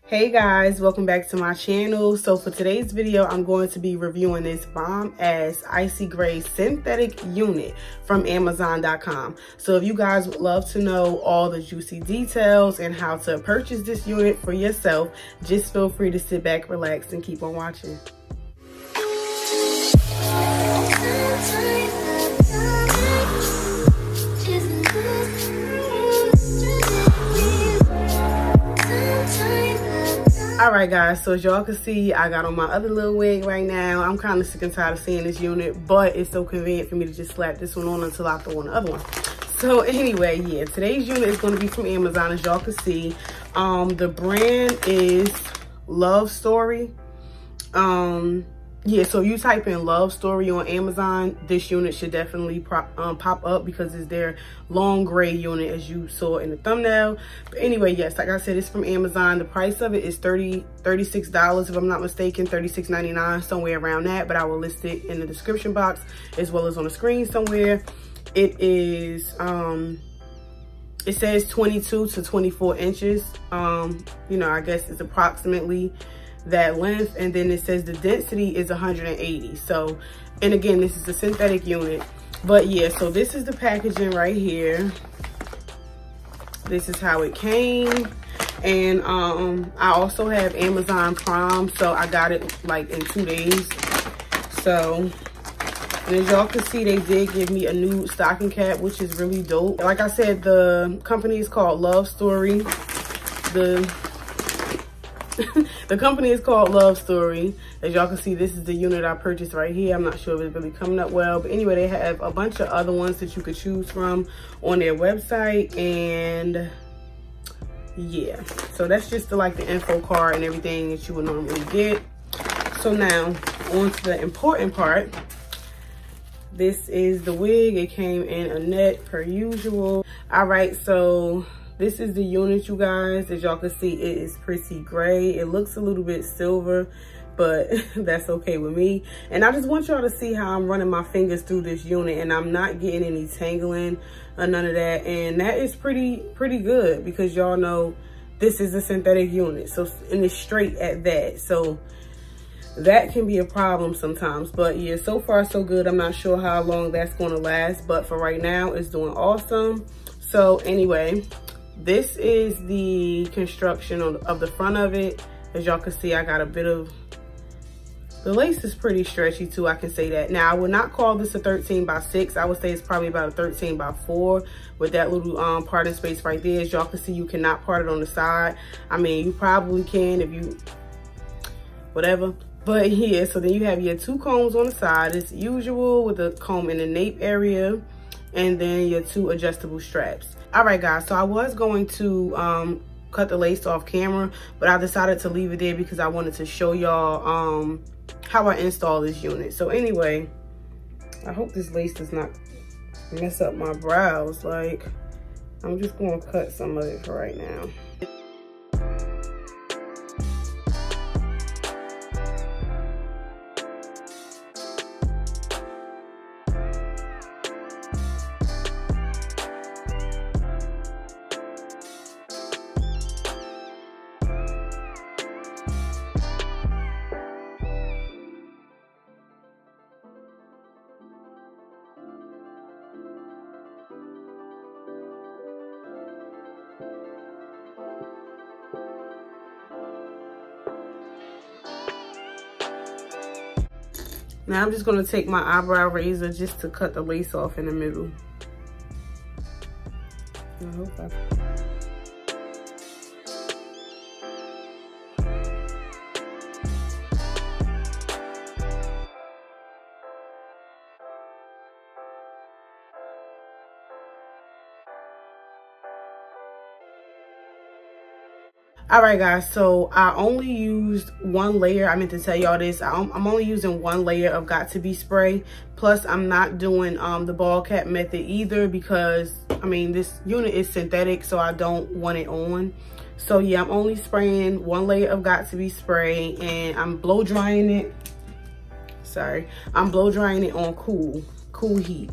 Hey guys, welcome back to my channel. So for today's video, I'm going to be reviewing this bomb ass icy gray synthetic unit from Amazon.com. So if you guys would love to know all the juicy details and how to purchase this unit for yourself, just feel free to sit back, relax, and keep on watching. Alright guys, so as y'all can see, I got on my other little wig right now. I'm kind of sick and tired of seeing this unit, but it's so convenient for me to just slap this one on until I throw on the other one. So anyway, yeah, today's unit is going to be from Amazon, as y'all can see. The brand is Love Story. Yeah, so you type in Love Story on Amazon, this unit should definitely pop up because it's their long gray unit, as you saw in the thumbnail. But anyway, yes, like I said, it's from Amazon. The price of it is $36 if I'm not mistaken, $36.99, somewhere around that, but I will list it in the description box as well as on the screen somewhere. It is it says 22 to 24 inches. You know, I guess it's approximately that length, and then it says the density is 180. So, and again, this is a synthetic unit. But yeah, so this is the packaging right here. This is how it came. And I also have Amazon Prime, so I got it like in 2 days. So, and as y'all can see, they did give me a new stocking cap, which is really dope. Like I said, the company is called Love Story. The company is called Love Story. As y'all can see, this is the unit I purchased right here. I'm not sure if it's really coming up well, but anyway, they have a bunch of other ones that you could choose from on their website. And yeah, so that's just the info card and everything that you would normally get. So now on to the important part. This is the wig. It came in a net per usual. All right, so this is the unit, you guys. As y'all can see, it is pretty gray. It looks a little bit silver, but that's okay with me. And I just want y'all to see how I'm running my fingers through this unit, and I'm not getting any tangling or none of that. And that is pretty good, because y'all know this is a synthetic unit. So, and it's straight at that. So that can be a problem sometimes. But yeah, so far so good. I'm not sure how long that's gonna last, but for right now, it's doing awesome. So anyway, this is the construction of the front of it. As y'all can see, I got a bit of, the lace is pretty stretchy too, I can say that. Now, I would not call this a 13x6. I would say it's probably about a 13x4 with that little parting space right there. As y'all can see, you cannot part it on the side. I mean, you probably can if you, whatever. But yeah, so then you have your 2 combs on the side as usual, with a comb in the nape area, and then your 2 adjustable straps. All right, guys, so I was going to cut the lace off camera, but I decided to leave it there because I wanted to show y'all how I install this unit. So anyway, I hope this lace does not mess up my brows. Like, I'm just going to cut some of it for right now. Now I'm just gonna take my eyebrow razor just to cut the lace off in the middle. I hope All right, guys, so I only used 1 layer. I meant to tell y'all this. I'm only using 1 layer of Got2b spray. Plus, I'm not doing the ball cap method either, because, I mean, this unit is synthetic, so I don't want it on. So, yeah, I'm only spraying 1 layer of Got2b spray, and I'm blow drying it. Sorry. I'm blow drying it on cool heat.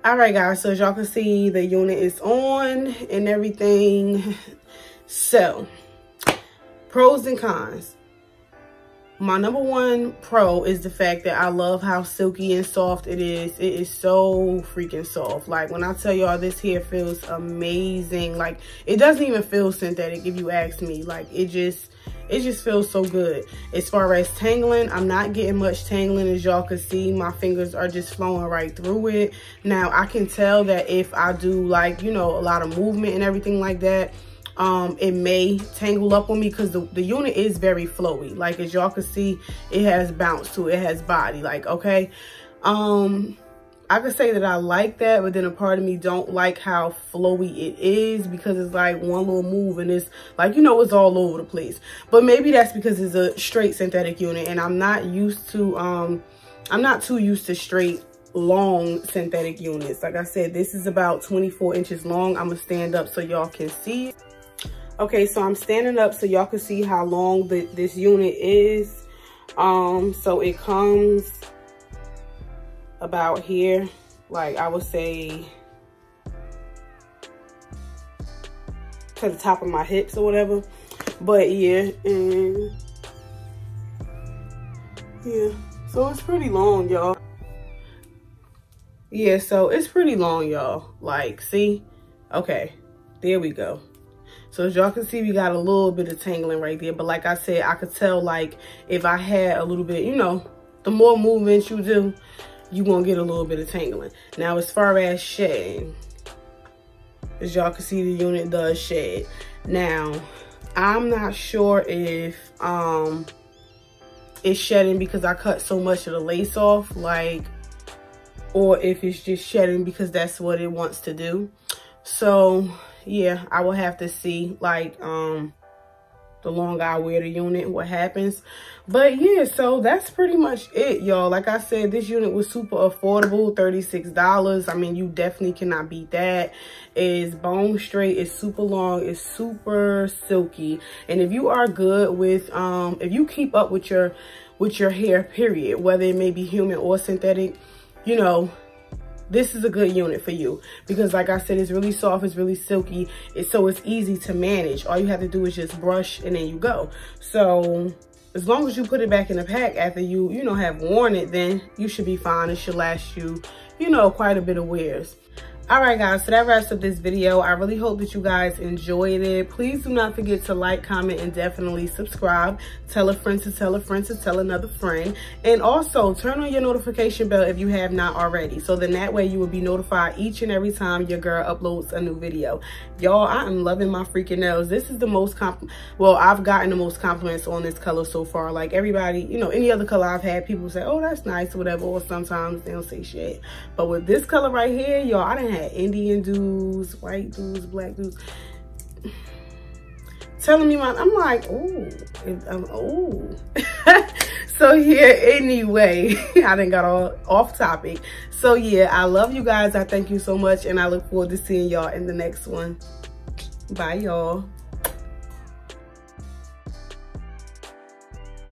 All right, guys, so as y'all can see, the unit is on and everything. So, pros and cons. My number one pro is the fact that I love how silky and soft it is. It is so freaking soft. Like, when I tell y'all, this hair feels amazing. Like, it doesn't even feel synthetic if you ask me. Like, it just feels so good. As far as tangling, I'm not getting much tangling. As y'all can see, my fingers are just flowing right through it. Now, I can tell that if I do, like, you know, a lot of movement and everything like that, it may tangle up on me because the unit is very flowy. Like, as y'all can see, it has bounce to it. It has body. Like, okay. I could say that I like that, but then a part of me don't like how flowy it is, because it's like one little move and it's like, you know, it's all over the place. But maybe that's because it's a straight synthetic unit and I'm not used to, I'm not too used to straight long synthetic units. Like I said, this is about 24 inches long. I'm gonna stand up so y'all can see. Okay, so I'm standing up so y'all can see how long this unit is. So it comes about here, like I would say to the top of my hips or whatever. But yeah, and yeah, so it's pretty long, y'all. Yeah, so it's pretty long, y'all. Like, see? Okay, there we go. So as y'all can see, we got a little bit of tangling right there. But like I said, I could tell, like, if I had a little bit, you know, the more movements you do, you gonna get a little bit of tangling. Now, as far as shedding, as y'all can see, the unit does shed. Now, I'm not sure if it's shedding because I cut so much of the lace off, like, or if it's just shedding because that's what it wants to do. So yeah, I will have to see, like, the longer I wear the unit, what happens. But yeah, so that's pretty much it, y'all. Like I said, this unit was super affordable, $36. I mean, you definitely cannot beat that. It's bone straight, it's super long, it's super silky. And if you are good with, if you keep up with your hair, period, whether it may be human or synthetic, you know, this is a good unit for you, because like I said, it's really soft, it's really silky, so it's easy to manage. All you have to do is just brush and then you go. So as long as you put it back in the pack after you know, have worn it, then you should be fine. It should last you, you know, quite a bit of wears. All right, guys, so that wraps up this video. I really hope that you guys enjoyed it. Please do not forget to like, comment, and definitely subscribe. Tell a friend to tell a friend to tell another friend. And also turn on your notification bell if you have not already, so then that way you will be notified each and every time your girl uploads a new video. Y'all, I am loving my freaking nails. This is the most well, I've gotten the most compliments on this color so far. Like, everybody, you know, any other color I've had, people say, oh, that's nice or whatever, or sometimes they don't say shit. But with this color right here, y'all, I done had Indian dudes, white dudes, black dudes telling me I'm like, ooh, ooh. So yeah, anyway, I done got all off topic. So yeah, I love you guys. I thank you so much, and I look forward to seeing y'all in the next one. Bye, y'all.